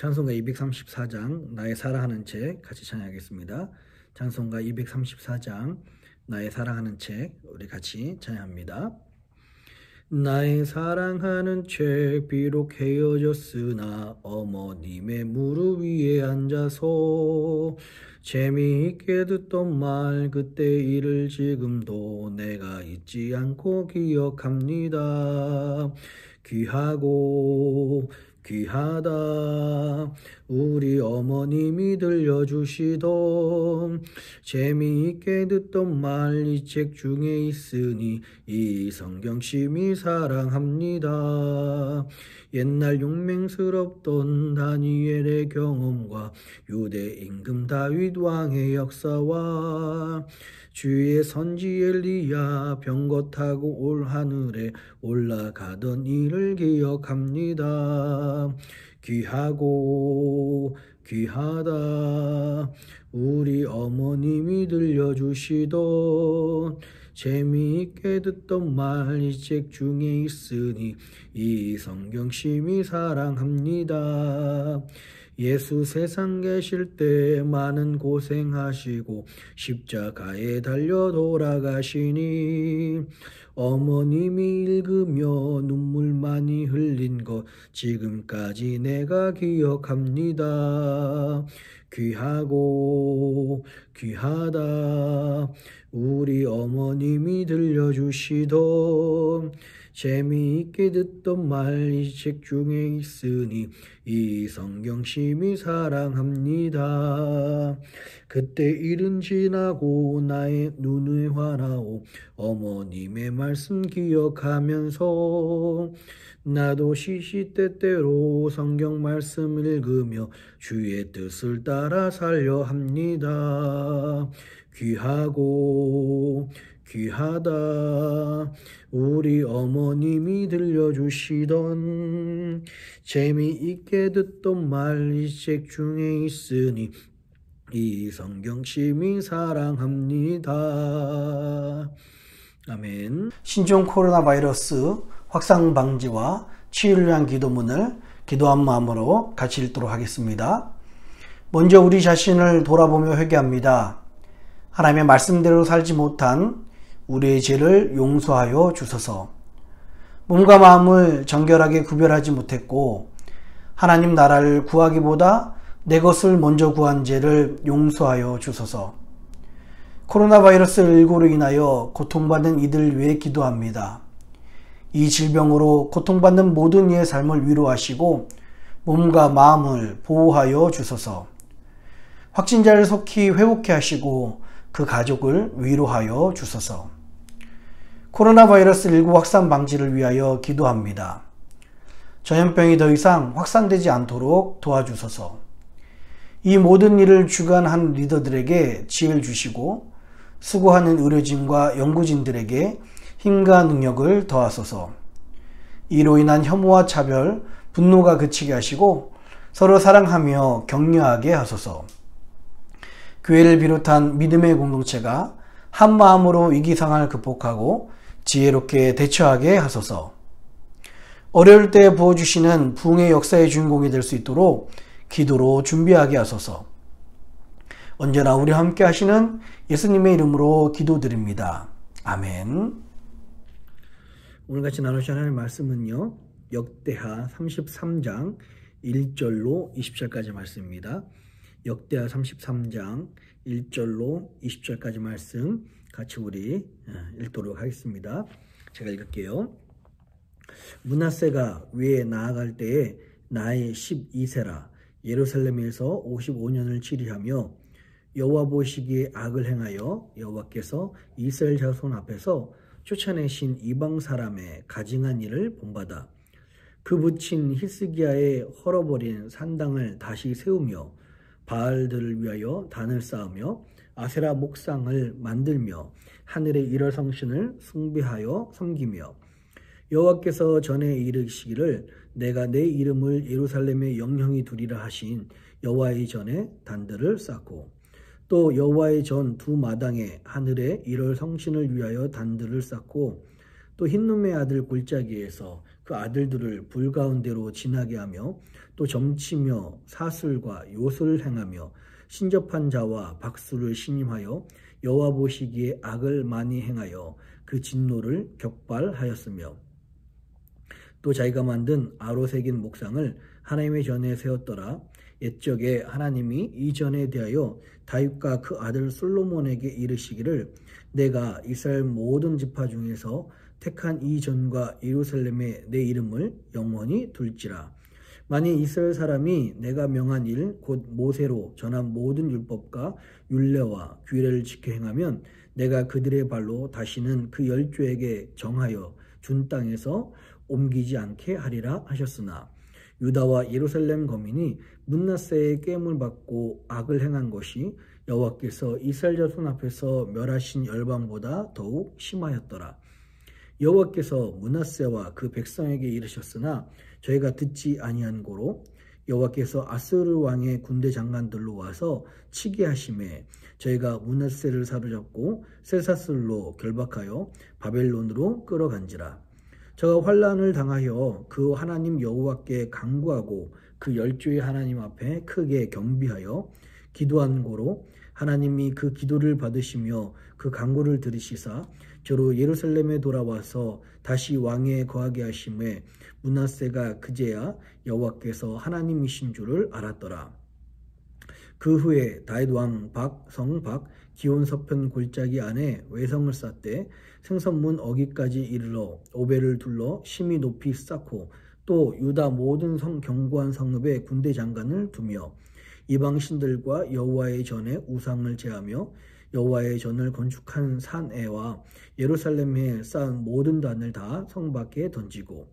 찬송가 234장 나의 사랑하는 책 같이 찬양하겠습니다. 찬송가 234장 나의 사랑하는 책 우리 같이 찬양합니다. 나의 사랑하는 책 비록 헤어졌으나 어머님의 무릎 위에 앉아서 재미있게 듣던 말 그때 일을 지금도 내가 잊지 않고 기억합니다. 귀하고 귀하다 우리 어머님이 들려주시던 재미있게 듣던 말 이 책 중에 있으니 이 성경 심히 사랑합니다. 옛날 용맹스럽던 다니엘의 경험과 유대 임금 다윗 왕의 역사와 주의 선지 엘리야 병거 타고 올 하늘에 올라가던 일을 기억합니다. 귀하고 귀하다 우리 어머님이 들려주시던 재미있게 듣던 말 이 책 중에 있으니 이 성경 심히 사랑합니다. 예수 세상 계실 때 많은 고생하시고 십자가에 달려 돌아가시니 어머님이 읽으며 눈물 많이 흘린 것 지금까지 내가 기억합니다. 귀하고 귀하다 우리 어머님이 들려주시던 재미있게 듣던 말 이 책 중에 있으니 이 성경 심히 사랑합니다. 그때 일은 지나고 나의 눈에 환하오 어머님의 말씀 기억하면서 나도 시시때때로 성경 말씀 읽으며 주의 뜻을 따라 살려 합니다. 귀하고 귀하다 우리 어머님이 들려주시던 재미있게 듣던 말 이 책 중에 있으니 이 성경 심히 사랑합니다. 아멘. 신종 코로나 바이러스 확산 방지와 치유를 위한 기도문을 기도한 마음으로 같이 읽도록 하겠습니다. 먼저 우리 자신을 돌아보며 회개합니다. 하나님의 말씀대로 살지 못한 우리의 죄를 용서하여 주소서. 몸과 마음을 정결하게 구별하지 못했고 하나님 나라를 구하기보다 내 것을 먼저 구한 죄를 용서하여 주소서. 코로나 바이러스 19로 인하여 고통받는 이들 위해 기도합니다. 이 질병으로 고통받는 모든 이의 삶을 위로하시고 몸과 마음을 보호하여 주소서. 확진자를 속히 회복케 하시고 그 가족을 위로하여 주소서. 코로나 바이러스 19 확산 방지를 위하여 기도합니다. 전염병이 더 이상 확산되지 않도록 도와주소서. 이 모든 일을 주관한 리더들에게 지혜를 주시고 수고하는 의료진과 연구진들에게 힘과 능력을 더하소서. 이로 인한 혐오와 차별, 분노가 그치게 하시고 서로 사랑하며 격려하게 하소서. 교회를 비롯한 믿음의 공동체가 한 마음으로 위기 상황을 극복하고 지혜롭게 대처하게 하소서. 어려울 때 부어주시는 부흥의 역사의 주인공이 될 수 있도록 기도로 준비하게 하소서. 언제나 우리와 함께 하시는 예수님의 이름으로 기도드립니다. 아멘. 오늘 같이 나누실 하나님의 말씀은요. 역대하 33장 1절로 20절까지 말씀입니다. 역대하 33장 1절로 20절까지 말씀 같이 우리 읽도록 하겠습니다. 제가 읽을게요. 므낫세가 위에 나아갈 때에 나이 12세라 예루살렘에서 55년을 치리하며 여호와 보시기에 악을 행하여 여호와께서 이스라엘 자손 앞에서 쫓아내신 이방 사람의 가증한 일을 본받아 그 붙인 히스기야의 헐어버린 산당을 다시 세우며 바알들을 위하여 단을 쌓으며 아세라 목상을 만들며 하늘의 일월 성신을 숭배하여 섬기며 여호와께서 전에 이르시기를 내가 내 이름을 예루살렘에 영영히 두리라 하신 여호와의 전에 단들을 쌓고 또 여호와의 전 두 마당에 하늘의 일월 성신을 위하여 단들을 쌓고 또 흰눈의 아들 골짜기에서 그 아들들을 불 가운데로 지나게 하며 또 점치며 사슬과 요술을 행하며 신접한 자와 박수를 신임하여 여호와 보시기에 악을 많이 행하여 그 진노를 격발하였으며 또 자기가 만든 아로새긴 목상을 하나님의 전에 세웠더라. 옛적에 하나님이 이 전에 대하여 다윗과 그 아들 솔로몬에게 이르시기를 내가 이스라엘 모든 지파 중에서 택한 이 전과 예루살렘에 내 이름을 영원히 둘지라. 만일 이스라엘 사람이 내가 명한 일 곧 모세로 전한 모든 율법과 율례와 규례를 지켜 행하면 내가 그들의 발로 다시는 그 열조에게 정하여 준 땅에서 옮기지 않게 하리라 하셨으나 유다와 예루살렘 거민이 므낫세의 깸을 받고 악을 행한 것이 여호와께서 이스라엘 자손 앞에서 멸하신 열방보다 더욱 심하였더라. 여호와께서 므낫세와 그 백성에게 이르셨으나 저희가 듣지 아니한 고로 여호와께서 아스르 왕의 군대 장관들로 와서 치게 하심에 저희가 므낫세를 사로잡고 셀사슬로 결박하여 바벨론으로 끌어간지라. 저가 환난을 당하여 그 하나님 여호와께 간구하고 그 열조의 하나님 앞에 크게 경비하여 기도한 고로 하나님이 그 기도를 받으시며 그 간구를 들으시사 저로 예루살렘에 돌아와서 다시 왕에 거하게 하심에 므낫세가 그제야 여호와께서 하나님이신 줄을 알았더라. 그 후에 다윗 왕 성 박 기온 서편 골짜기 안에 외성을 쌓되 생선문 어기까지 이르러 오벨을 둘러 심히 높이 쌓고 또 유다 모든 견고한 성읍에 군대 장관을 두며 이방 신들과 여호와의 전에 우상을 제하며 여호와의 전을 건축한 산에와 예루살렘에 쌓은 모든 단을 다 성 밖에 던지고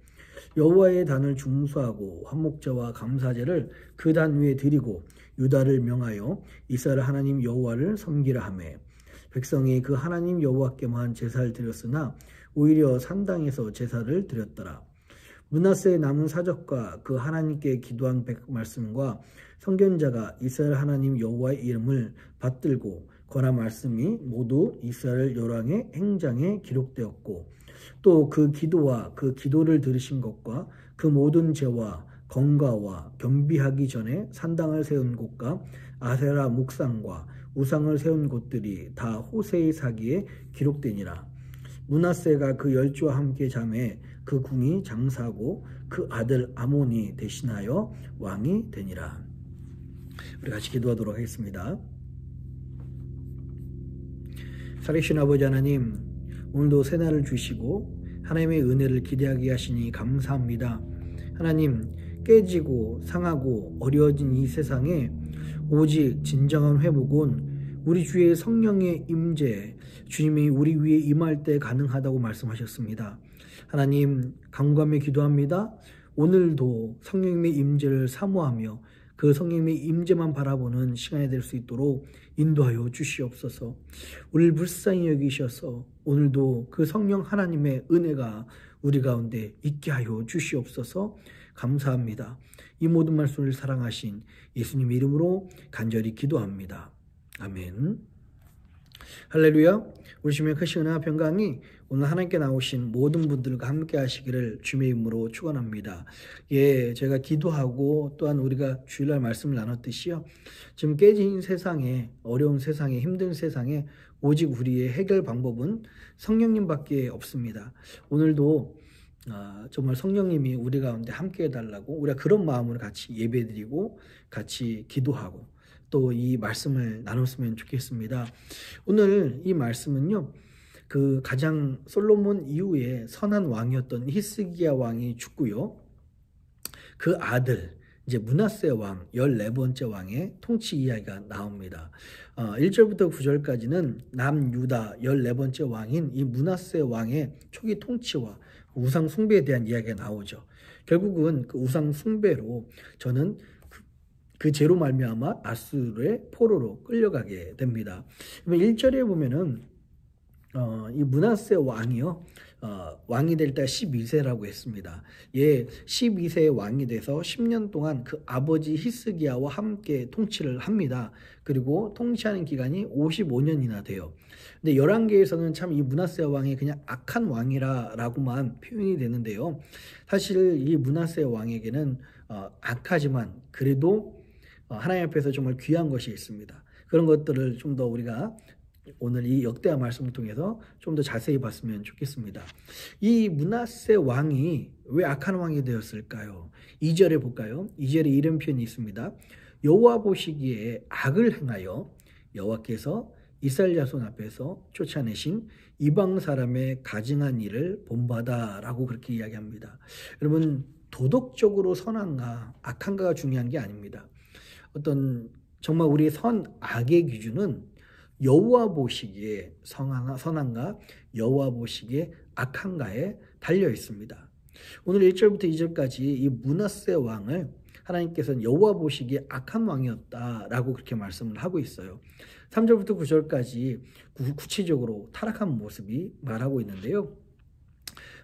여호와의 단을 중수하고 화목제와 감사제를 그 단 위에 드리고 유다를 명하여 이스라엘 하나님 여호와를 섬기라 하매 백성이 그 하나님 여호와께만 제사를 드렸으나 오히려 산당에서 제사를 드렸더라. 므낫세의 남은 사적과 그 하나님께 기도한 말씀과 선견자가 이스라엘 하나님 여호와의 이름을 받들고 권한 말씀이 모두 이스라엘 열왕의 행장에 기록되었고 또 그 기도와 그 기도를 들으신 것과 그 모든 죄와 건가와 겸비하기 전에 산당을 세운 곳과 아세라 묵상과 우상을 세운 곳들이 다 호세의 사기에 기록되니라. 므낫세가 그 열조와 함께 잠에 그 궁이 장사하고 그 아들 아몬이 대신하여 왕이 되니라. 우리 같이 기도하도록 하겠습니다. 살아계신 아버지 하나님, 오늘도 새날을 주시고 하나님의 은혜를 기대하게 하시니 감사합니다. 하나님, 깨지고 상하고 어려워진 이 세상에 오직 진정한 회복은 우리 주의 성령의 임재, 주님이 우리 위에 임할 때 가능하다고 말씀하셨습니다. 하나님, 간구하며 기도합니다. 오늘도 성령님의 임재를 사모하며 그 성령님의 임재만 바라보는 시간이 될 수 있도록 인도하여 주시옵소서. 우리를 불쌍히 여기셔서 오늘도 그 성령 하나님의 은혜가 우리 가운데 있게 하여 주시옵소서. 감사합니다. 이 모든 말씀을 사랑하신 예수님 이름으로 간절히 기도합니다. 아멘. 할렐루야. 우리 주님의 크신 은혜와 평강이 오늘 하나님께 나오신 모든 분들과 함께 하시기를 주님의 이름으로 축원합니다. 예, 제가 기도하고 또한 우리가 주일날 말씀을 나눴듯이요. 지금 깨진 세상에, 어려운 세상에, 힘든 세상에 오직 우리의 해결 방법은 성령님밖에 없습니다. 오늘도 정말 성령님이 우리 가운데 함께 해달라고 우리가 그런 마음으로 같이 예배드리고 같이 기도하고 또 이 말씀을 나눴으면 좋겠습니다. 오늘 이 말씀은요, 그 가장 솔로몬 이후에 선한 왕이었던 히스기야 왕이 죽고요, 그 아들 이제 므낫세 왕 14번째 왕의 통치 이야기가 나옵니다. 1절부터 9절까지는 남유다 14번째 왕인 이 므낫세 왕의 초기 통치와 우상 숭배에 대한 이야기가 나오죠. 결국은 그 우상 숭배로 저는 그 죄로 말미암아 아수르의 포로로 끌려가게 됩니다. 1절에 보면은 이 므낫세 왕이요. 왕이 될 때 12세라고 했습니다. 예, 12세의 왕이 돼서 10년 동안 그 아버지 히스기야와 함께 통치를 합니다. 그리고 통치하는 기간이 55년이나 돼요. 근데 열왕기에서는 참 이 므낫세 왕이 그냥 악한 왕이라고만 표현이 되는데요. 사실 이 므낫세 왕에게는 악하지만 그래도 하나님 앞에서 정말 귀한 것이 있습니다. 그런 것들을 좀 더 우리가 오늘 이 역대하 말씀을 통해서 좀 더 자세히 봤으면 좋겠습니다. 이 므낫세 왕이 왜 악한 왕이 되었을까요? 2절에 볼까요? 2절에 이런 표현이 있습니다. 여호와 보시기에 악을 행하여 여호와께서 이스라엘 자손 앞에서 쫓아내신 이방 사람의 가증한 일을 본받아라고 그렇게 이야기합니다. 여러분, 도덕적으로 선한가 악한가가 중요한 게 아닙니다. 어떤 정말 우리의 선악의 기준은 여호와 보시기에 선한가 여호와 보시기에 악한가에 달려 있습니다. 오늘 1절부터 2절까지 이 므낫세 왕을 하나님께서는 여호와 보시기에 악한 왕이었다라고 그렇게 말씀을 하고 있어요. 3절부터 9절까지 구체적으로 타락한 모습이 말하고 있는데요.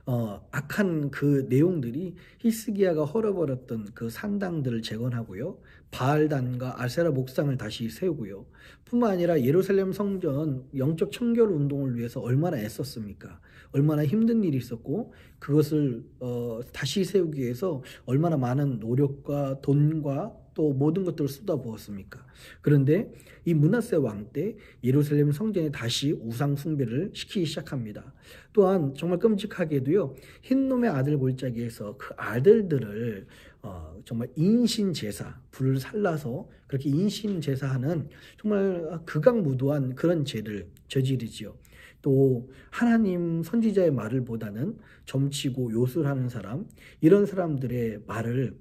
악한 그 내용들이 히스기야가 헐어버렸던 그 산당들을 재건하고요. 바알단과 아세라 목상을 다시 세우고요. 뿐만 아니라 예루살렘 성전 영적 청결 운동을 위해서 얼마나 애썼습니까? 얼마나 힘든 일이 있었고 그것을 다시 세우기 위해서 얼마나 많은 노력과 돈과 또 모든 것들을 쏟아부었습니까? 그런데 이 므낫세 왕 때 예루살렘 성전에 다시 우상 숭배를 시키기 시작합니다. 또한 정말 끔찍하게도요. 흰놈의 아들 골짜기에서 그 아들들을 정말 인신제사, 불을 살라서 그렇게 인신제사하는 정말 극악무도한 그런 죄를 저지르지요. 또 하나님 선지자의 말을 보다는 점치고 요술하는 사람, 이런 사람들의 말을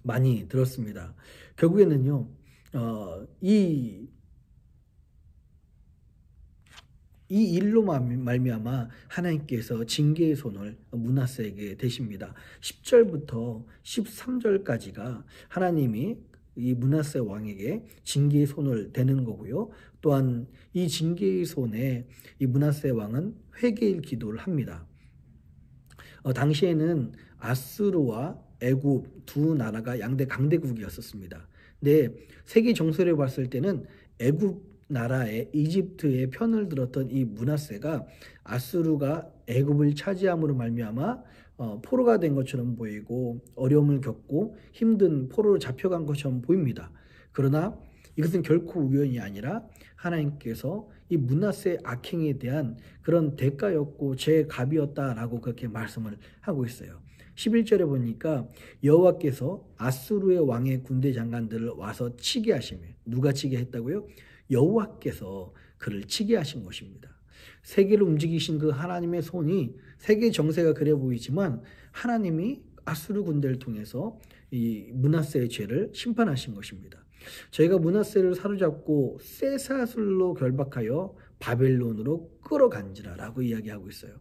많이 들었습니다. 결국에는요, 이 일로 말미암아 하나님께서 징계의 손을 므낫세에게 대십니다. 10절부터 13절까지가 하나님이 이 므낫세 왕에게 징계의 손을 대는 거고요. 또한 이 징계의 손에 이 므낫세 왕은 회개의 기도를 합니다. 당시에는 아수르와 애굽 두 나라가 양대 강대국이었었습니다. 근데 세계 정세를 봤을 때는 애굽 나라의 이집트의 편을 들었던 이 므낫세가 아수르가 애굽을 차지함으로 말미암아 포로가 된 것처럼 보이고 어려움을 겪고 힘든 포로로 잡혀간 것처럼 보입니다. 그러나 이것은 결코 우연이 아니라 하나님께서 이 므낫세의 악행에 대한 그런 대가였고 제 값이었다라고 그렇게 말씀을 하고 있어요. 11절에 보니까 여호와께서 아수르의 왕의 군대 장관들을 와서 치게 하시며 누가 치게 했다고요? 여호와께서 그를 치게 하신 것입니다. 세계를 움직이신 그 하나님의 손이 세계 정세가 그래 보이지만 하나님이 아수르 군대를 통해서 이 므낫세의 죄를 심판하신 것입니다. 저희가 므낫세를 사로잡고 쇠사슬로 결박하여 바벨론으로 끌어간지라라고 이야기하고 있어요.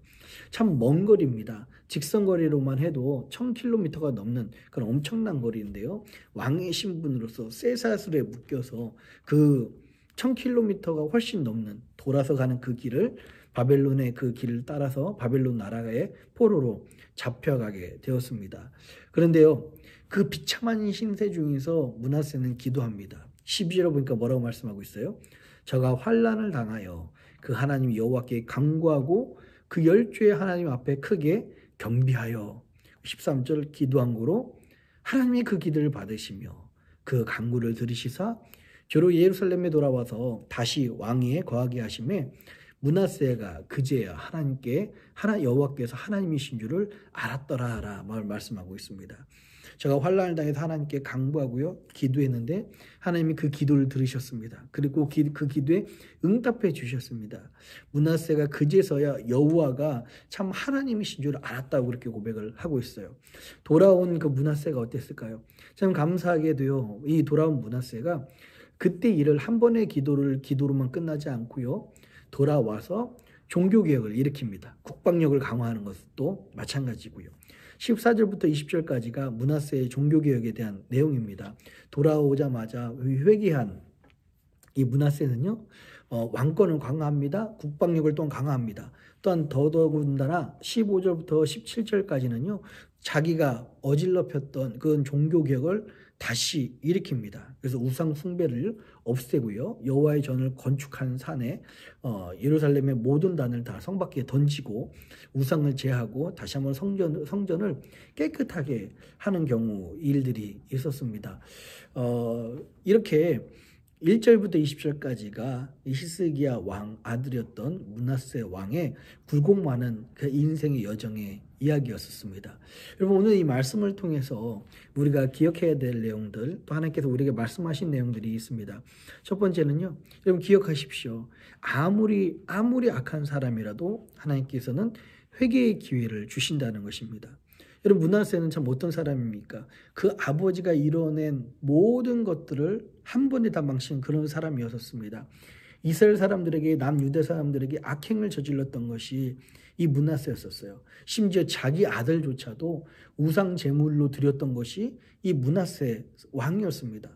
참 먼 거리입니다. 직선거리로만 해도 1000km가 넘는 그런 엄청난 거리인데요. 왕의 신분으로서 쇠사슬에 묶여서 그 1000km가 훨씬 넘는 돌아서 가는 그 길을 바벨론의 그 길을 따라서 바벨론 나라의 포로로 잡혀가게 되었습니다. 그런데요. 그 비참한 신세 중에서 므낫세는 기도합니다. 12절에 보니까 뭐라고 말씀하고 있어요? 저가 환난을 당하여 그 하나님 여호와께 간구하고 그 열주의 하나님 앞에 크게 경비하여 13절 기도한 거로 하나님이 그 기도를 받으시며 그 간구를 들으시사 저로 예루살렘에 돌아와서 다시 왕위에 거하게 하심에 므낫세가 그제야 하나님께 여호와께서 하나님이신 줄을 알았더라라 말씀하고 있습니다. 제가 환난을 당해서 하나님께 간구하고요 기도했는데 하나님이 그 기도를 들으셨습니다. 그리고 그 기도에 응답해 주셨습니다. 므낫세가 그제서야 여호와가 참 하나님이신 줄 알았다고 그렇게 고백을 하고 있어요. 돌아온 그 므낫세가 어땠을까요? 참 감사하게도요 이 돌아온 므낫세가 그때 일을 한 번의 기도로만 끝나지 않고요 돌아와서 종교개혁을 일으킵니다. 국방력을 강화하는 것도 마찬가지고요. 14절부터 20절까지가 므낫세의 종교개혁에 대한 내용입니다. 돌아오자마자 회개한 이 므낫세는요 왕권을 강화합니다. 국방력을 또한 강화합니다. 또한 더더군다나 15절부터 17절까지는요. 자기가 어질럽혔던 그런 종교개혁을 다시 일으킵니다. 그래서 우상 숭배를 없애고요. 여호와의 전을 건축한 산에 예루살렘의 모든 단을 다 성밖에 던지고 우상을 제하고 다시 한번 성전을 깨끗하게 하는 경우 일들이 있었습니다. 이렇게 1절부터 20절까지가 히스기야 왕 아들이었던 므낫세 왕의 굴곡 많은 그 인생의 여정의 이야기였었습니다. 여러분 오늘 이 말씀을 통해서 우리가 기억해야 될 내용들 또 하나님께서 우리에게 말씀하신 내용들이 있습니다. 첫 번째는요. 여러분 기억하십시오. 아무리 악한 사람이라도 하나님께서는 회개의 기회를 주신다는 것입니다. 여러분 므낫세는 참 어떤 사람입니까? 그 아버지가 이뤄낸 모든 것들을 한 번에 다 망친 그런 사람이었습니다. 이스라엘 사람들에게 남유대 사람들에게 악행을 저질렀던 것이 이 므낫세였었어요. 심지어 자기 아들조차도 우상 제물로 드렸던 것이 이 므낫세 왕이었습니다.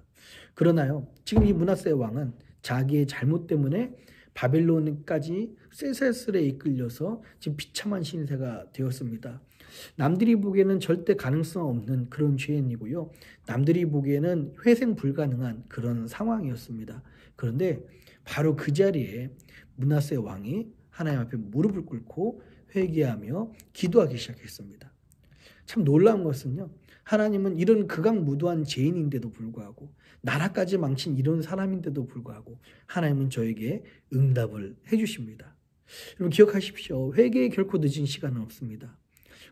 그러나요. 지금 이 므낫세 왕은 자기의 잘못 때문에 바벨론까지 쇠쇠슬에 이끌려서 지금 비참한 신세가 되었습니다. 남들이 보기에는 절대 가능성 없는 그런 죄인이고요. 남들이 보기에는 회생 불가능한 그런 상황이었습니다. 그런데 바로 그 자리에 므낫세 왕이 하나님 앞에 무릎을 꿇고 회개하며 기도하기 시작했습니다. 참 놀라운 것은요. 하나님은 이런 극악무도한 죄인인데도 불구하고 나라까지 망친 이런 사람인데도 불구하고 하나님은 저에게 응답을 해주십니다. 여러분 기억하십시오. 회개에 결코 늦은 시간은 없습니다.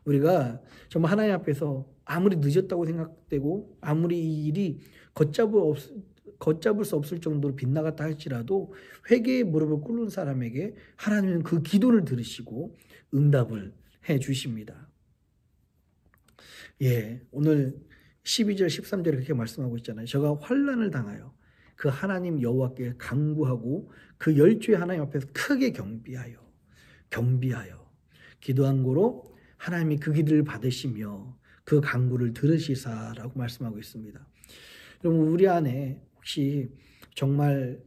우리가 정말 하나님 앞에서 아무리 늦었다고 생각되고 아무리 이 일이 걷잡을 수 없을 정도로 빗나갔다 할지라도 회개의 무릎을 꿇는 사람에게 하나님은 그 기도를 들으시고 응답을 해 주십니다. 예, 오늘 12절 13절에 그렇게 말씀하고 있잖아요. 저가 환난을 당하여 그 하나님 여호와께 간구하고 그 열주의 하나님 앞에서 크게 경비하여 기도한 고로 하나님이 그 기도를 받으시며 그 간구를 들으시사라고 말씀하고 있습니다. 여러분 우리 안에 혹시 정말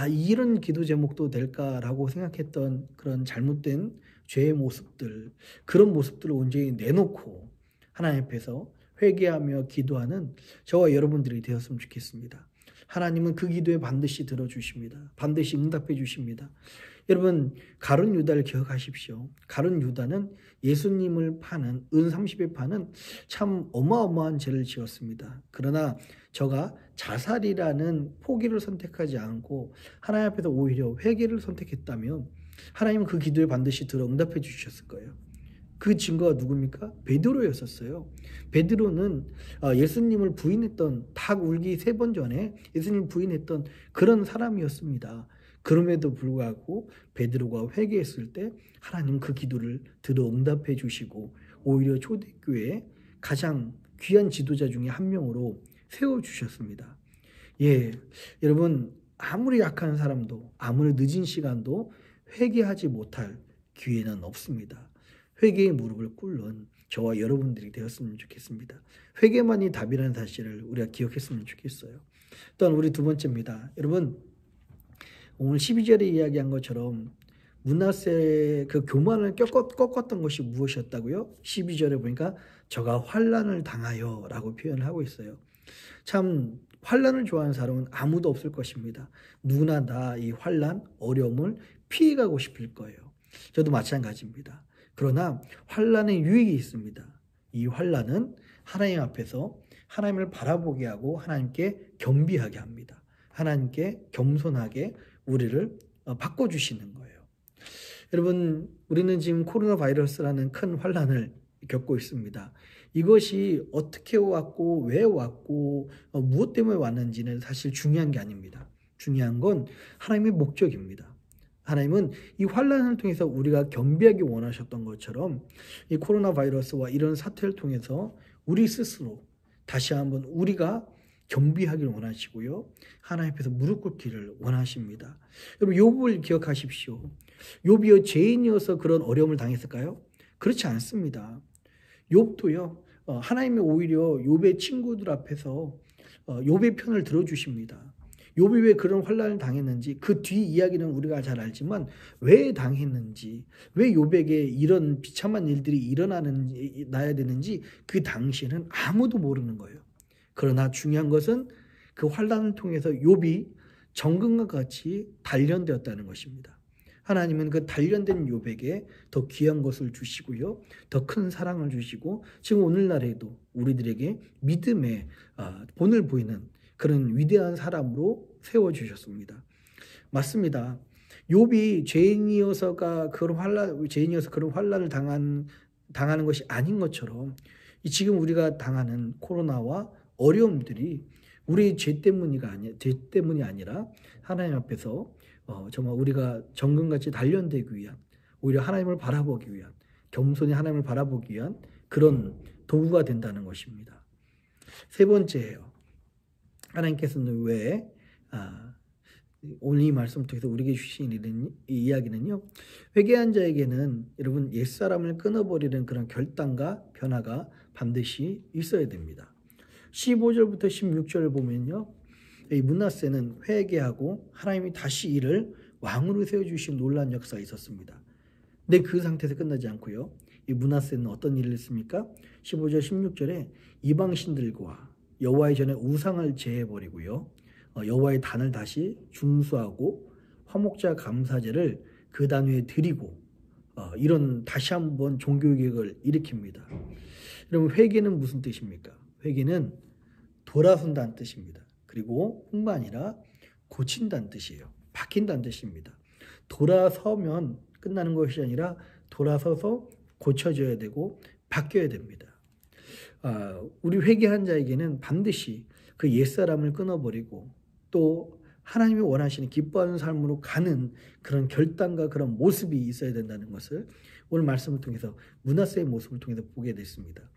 이런 기도 제목도 될까라고 생각했던 그런 잘못된 죄의 모습들 그런 모습들을 온전히 내놓고 하나님 앞에서 회개하며 기도하는 저와 여러분들이 되었으면 좋겠습니다. 하나님은 그 기도에 반드시 들어주십니다. 반드시 응답해 주십니다. 여러분 가룟 유다를 기억하십시오. 가룟 유다는 예수님을 파는 은 30에 파는 참 어마어마한 죄를 지었습니다. 그러나 저가 자살이라는 포기를 선택하지 않고 하나님 앞에서 오히려 회개를 선택했다면 하나님은 그 기도에 반드시 들어 응답해 주셨을 거예요. 그 증거가 누굽니까? 베드로였었어요. 베드로는 예수님을 부인했던 닭 울기 3번 전에 예수님을 부인했던 그런 사람이었습니다. 그럼에도 불구하고 베드로가 회개했을 때 하나님 그 기도를 들어 응답해 주시고 오히려 초대교회의 가장 귀한 지도자 중에 한 명으로 세워주셨습니다. 예, 여러분 아무리 약한 사람도 아무리 늦은 시간도 회개하지 못할 기회는 없습니다. 회개의 무릎을 꿇는 저와 여러분들이 되었으면 좋겠습니다. 회개만이 답이라는 사실을 우리가 기억했으면 좋겠어요. 또한 우리 두 번째입니다. 여러분 오늘 12절에 이야기한 것처럼 므낫세의 그 교만을 꺾었던 것이 무엇이었다고요? 12절에 보니까 저가 환난을 당하여 라고 표현을 하고 있어요. 참 환난을 좋아하는 사람은 아무도 없을 것입니다. 누구나 다 이 환난, 어려움을 피해가고 싶을 거예요. 저도 마찬가지입니다. 그러나 환난의 유익이 있습니다. 이 환난은 하나님 앞에서 하나님을 바라보게 하고 하나님께 겸비하게 합니다. 하나님께 겸손하게 우리를 바꿔주시는 거예요. 여러분 우리는 지금 코로나 바이러스라는 큰 환난을 겪고 있습니다. 이것이 어떻게 왔고 왜 왔고 무엇 때문에 왔는지는 사실 중요한 게 아닙니다. 중요한 건 하나님의 목적입니다. 하나님은 이 환난을 통해서 우리가 겸비하기 원하셨던 것처럼 이 코로나 바이러스와 이런 사태를 통해서 우리 스스로 다시 한번 우리가 겸비하기를 원하시고요. 하나님 앞에서 무릎 꿇기를 원하십니다. 여러분 욥을 기억하십시오. 욥이 죄인이어서 그런 어려움을 당했을까요? 그렇지 않습니다. 욥도요. 하나님이 오히려 욥의 친구들 앞에서 욥의 편을 들어주십니다. 욥이 왜 그런 환난을 당했는지 그 뒤 이야기는 우리가 잘 알지만 왜 당했는지, 왜 욥에게 이런 비참한 일들이 일어나야 되는지 그 당시에는 아무도 모르는 거예요. 그러나 중요한 것은 그 환난을 통해서 욥이 정금과 같이 단련되었다는 것입니다. 하나님은 그 단련된 욥에게 더 귀한 것을 주시고요, 더 큰 사랑을 주시고 지금 오늘날에도 우리들에게 믿음의 본을 보이는 그런 위대한 사람으로 세워주셨습니다. 맞습니다. 욥이 죄인이어서 그런 환난을 당하는 것이 아닌 것처럼 지금 우리가 당하는 코로나와 어려움들이 우리의 죄 때문이 아니라 하나님 앞에서 정말 우리가 정금같이 단련되기 위한, 오히려 하나님을 바라보기 위한, 겸손히 하나님을 바라보기 위한 그런 도구가 된다는 것입니다. 세 번째예요. 하나님께서는 왜 오늘 이 말씀을 통해서 우리에게 주신 이 이야기는요, 회개한 자에게는 여러분 옛사람을 끊어버리는 그런 결단과 변화가 반드시 있어야 됩니다. 15절부터 16절을 보면요, 이 므낫세는 회개하고 하나님이 다시 이를 왕으로 세워주신 놀라운 역사가 있었습니다. 근데 그 상태에서 끝나지 않고요, 이 므낫세는 어떤 일을 했습니까? 15절 16절에 이방신들과 여호와의 전에 우상을 제해버리고요, 여호와의 단을 다시 중수하고 화목자 감사제를 그 단 위에 드리고 이런 다시 한번 종교개혁을 일으킵니다. 여러분, 회개는 무슨 뜻입니까? 회개는 돌아선다는 뜻입니다. 그리고 뿐만 아니라 고친다는 뜻이에요. 바뀐다는 뜻입니다. 돌아서면 끝나는 것이 아니라 돌아서서 고쳐져야 되고 바뀌어야 됩니다. 우리 회개한 자에게는 반드시 그 옛사람을 끊어버리고 또 하나님이 원하시는 기뻐하는 삶으로 가는 그런 결단과 그런 모습이 있어야 된다는 것을 오늘 말씀을 통해서 므낫세의 모습을 통해서 보게 됐습니다.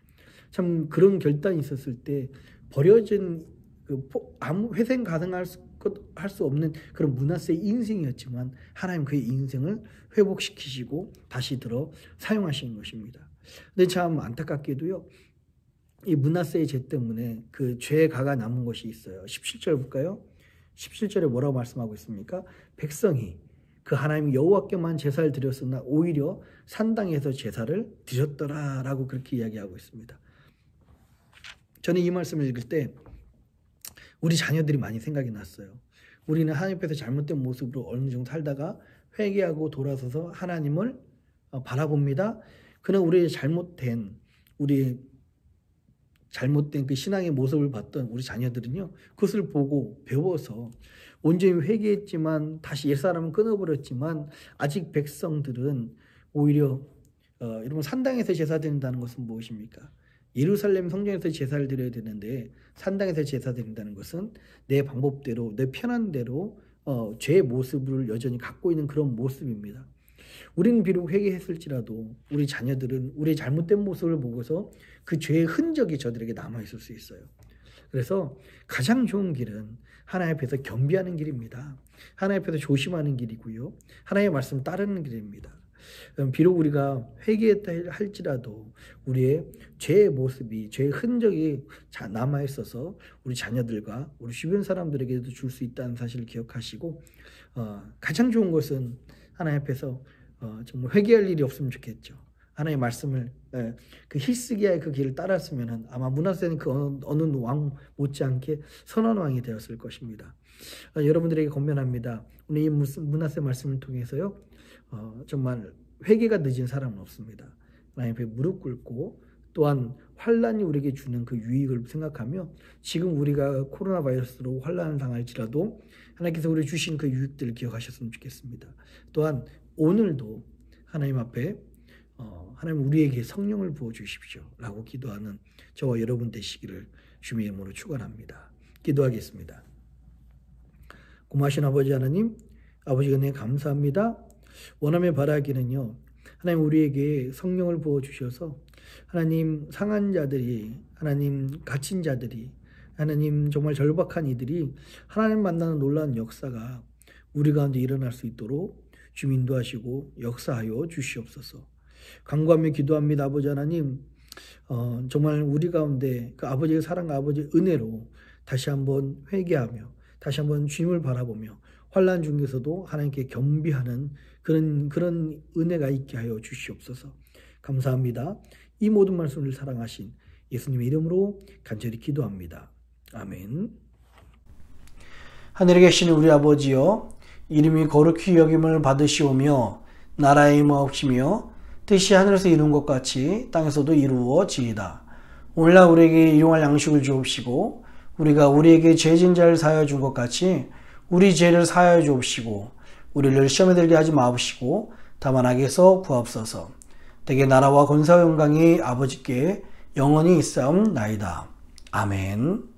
참 그런 결단이 있었을 때 버려진 아무 회생 가능할 수 없는 그런 므낫세의 인생이었지만 하나님 그의 인생을 회복시키시고 다시 들어 사용하시는 것입니다. 근데 참 안타깝게도요, 이 므낫세의 죄 때문에 그 죄가가 남은 것이 있어요. 17절 볼까요? 17절에 뭐라고 말씀하고 있습니까? 백성이 그 하나님 여호와께만 제사를 드렸으나 오히려 산당에서 제사를 드렸더라라고 그렇게 이야기하고 있습니다. 저는 이 말씀을 읽을 때 우리 자녀들이 많이 생각이 났어요. 우리는 하나님 앞에서 잘못된 모습으로 어느 정도 살다가 회개하고 돌아서서 하나님을 바라봅니다. 그러나 우리의 잘못된 그 신앙의 모습을 봤던 우리 자녀들은요, 그것을 보고 배워서 온전히 회개했지만 다시 옛사람은 끊어버렸지만 아직 백성들은 오히려 여러분, 산당에서 제사 드린다는 것은 무엇입니까? 예루살렘 성전에서 제사를 드려야 되는데 산당에서 제사 드린다는 것은 내 방법대로 내 편한 대로 죄의 모습을 여전히 갖고 있는 그런 모습입니다. 우리는 비록 회개했을지라도 우리 자녀들은 우리의 잘못된 모습을 보고서 그 죄의 흔적이 저들에게 남아있을 수 있어요. 그래서 가장 좋은 길은 하나님 앞에서 겸비하는 길입니다. 하나님 앞에서 조심하는 길이고요, 하나님의 말씀 따르는 길입니다. 비록 우리가 회개했다 할지라도 우리의 죄의 모습이, 죄의 흔적이 남아있어서 우리 자녀들과 우리 주변 사람들에게도 줄 수 있다는 사실을 기억하시고 가장 좋은 것은 하나님 앞에서 정말 회개할 일이 없으면 좋겠죠. 하나님의 말씀을 그 히스기야의 그 길을 따랐으면 아마 므낫세는 그 어느 왕 못지않게 선한 왕이 되었을 것입니다. 여러분들에게 권면합니다. 오늘 이 므낫세 말씀을 통해서요, 정말 회개가 늦은 사람은 없습니다. 하나님 앞에 무릎 꿇고 또한 환란이 우리에게 주는 그 유익을 생각하며 지금 우리가 코로나 바이러스로 환란을 당할지라도 하나님께서 우리 주신 그 유익들을 기억하셨으면 좋겠습니다. 또한 오늘도 하나님 앞에 하나님 우리에게 성령을 부어주십시오 라고 기도하는 저와 여러분 되시기를 주님의 이름으로 축원합니다. 기도하겠습니다. 고마우신 아버지 하나님, 아버지 은혜 감사합니다. 원하며 바라기는요, 하나님 우리에게 성령을 부어주셔서 하나님 상한 자들이, 하나님 갇힌 자들이, 하나님 정말 절박한 이들이 하나님 만나는 놀라운 역사가 우리 가운데 일어날 수 있도록 주님 인도하시고 역사하여 주시옵소서. 간구하며 기도합니다. 아버지 하나님, 정말 우리 가운데 그 아버지의 사랑과 아버지의 은혜로 다시 한번 회개하며 다시 한번 주님을 바라보며 환난 중에서도 하나님께 겸비하는 그런 은혜가 있게 하여 주시옵소서. 감사합니다. 이 모든 말씀을 사랑하신 예수님의 이름으로 간절히 기도합니다. 아멘. 하늘에 계신 우리 아버지여, 이름이 거룩히 여김을 받으시오며 나라의 임하옵시며 뜻이 하늘에서 이룬 것 같이 땅에서도 이루어지이다. 오늘날 우리에게 일용할 양식을 주옵시고 우리가 우리에게 죄진 자를 사하여 준 것 같이 우리 죄를 사하여 주옵시고 우리를 시험에 들게 하지 마옵시고 다만 악에서 구하옵소서. 대개 나라와 권세와 영광이 아버지께 영원히 있사옵나이다. 아멘.